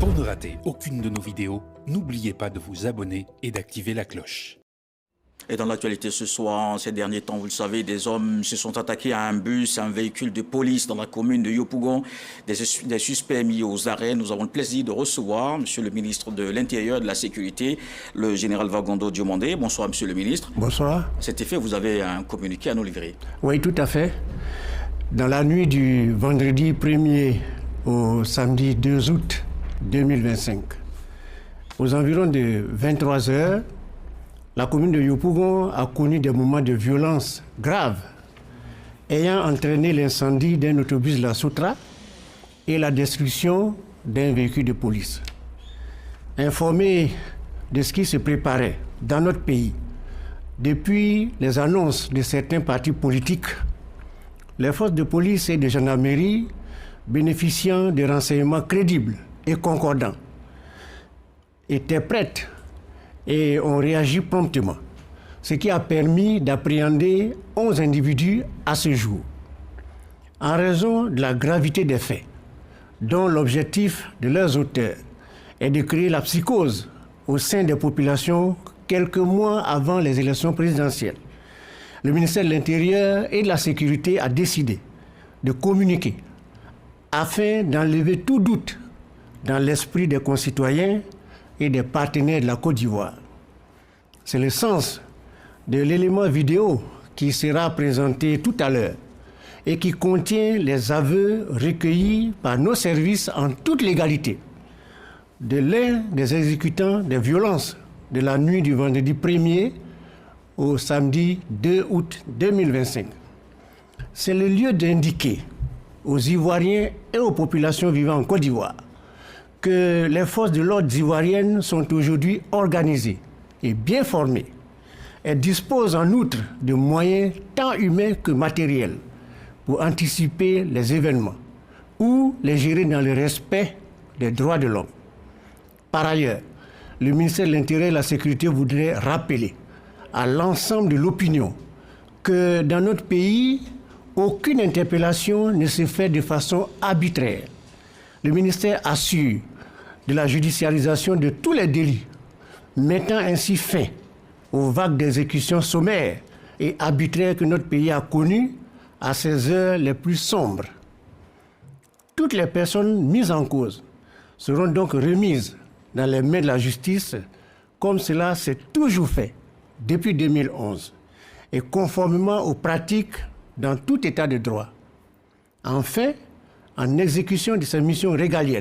Pour ne rater aucune de nos vidéos, n'oubliez pas de vous abonner et d'activer la cloche. Et dans l'actualité ce soir, ces derniers temps, vous le savez, des hommes se sont attaqués à un bus, un véhicule de police dans la commune de Yopougon. Des suspects mis aux arrêts. Nous avons le plaisir de recevoir Monsieur le ministre de l'Intérieur et de la Sécurité, le général Vagondo Diomandé. Bonsoir, Monsieur le ministre. Bonsoir. À cet effet, vous avez un communiqué à nous livrer. Oui, tout à fait. Dans la nuit du vendredi 1er au samedi 2 août 2025, aux environs de 23 h, la commune de Yopougon a connu des moments de violence graves ayant entraîné l'incendie d'un autobus La Soutra et la destruction d'un véhicule de police. Informés de ce qui se préparait dans notre pays, depuis les annonces de certains partis politiques, les forces de police et de gendarmerie, bénéficiant de renseignements crédibles et concordants, étaient prêtes et ont réagi promptement, ce qui a permis d'appréhender 11 individus à ce jour. En raison de la gravité des faits, dont l'objectif de leurs auteurs est de créer la psychose au sein des populations quelques mois avant les élections présidentielles, le ministère de l'Intérieur et de la Sécurité a décidé de communiquer afin d'enlever tout doute dans l'esprit des concitoyens et des partenaires de la Côte d'Ivoire. C'est le sens de l'élément vidéo qui sera présenté tout à l'heure et qui contient les aveux recueillis par nos services en toute légalité de l'un des exécutants des violences de la nuit du vendredi 1er au samedi 2 août 2025. C'est le lieu d'indiquer aux Ivoiriens et aux populations vivant en Côte d'Ivoire que les forces de l'ordre ivoiriennes sont aujourd'hui organisées et bien formées. Elles disposent en outre de moyens tant humains que matériels pour anticiper les événements ou les gérer dans le respect des droits de l'homme. Par ailleurs, le ministère de l'Intérieur et de la Sécurité voudrait rappeler à l'ensemble de l'opinion que dans notre pays, aucune interpellation ne se fait de façon arbitraire. Le ministère assure de la judiciarisation de tous les délits, mettant ainsi fin aux vagues d'exécutions sommaires et arbitraires que notre pays a connues à ces heures les plus sombres. Toutes les personnes mises en cause seront donc remises dans les mains de la justice, comme cela s'est toujours fait depuis 2011 et conformément aux pratiques dans tout état de droit. Enfin, en exécution de sa mission régalienne,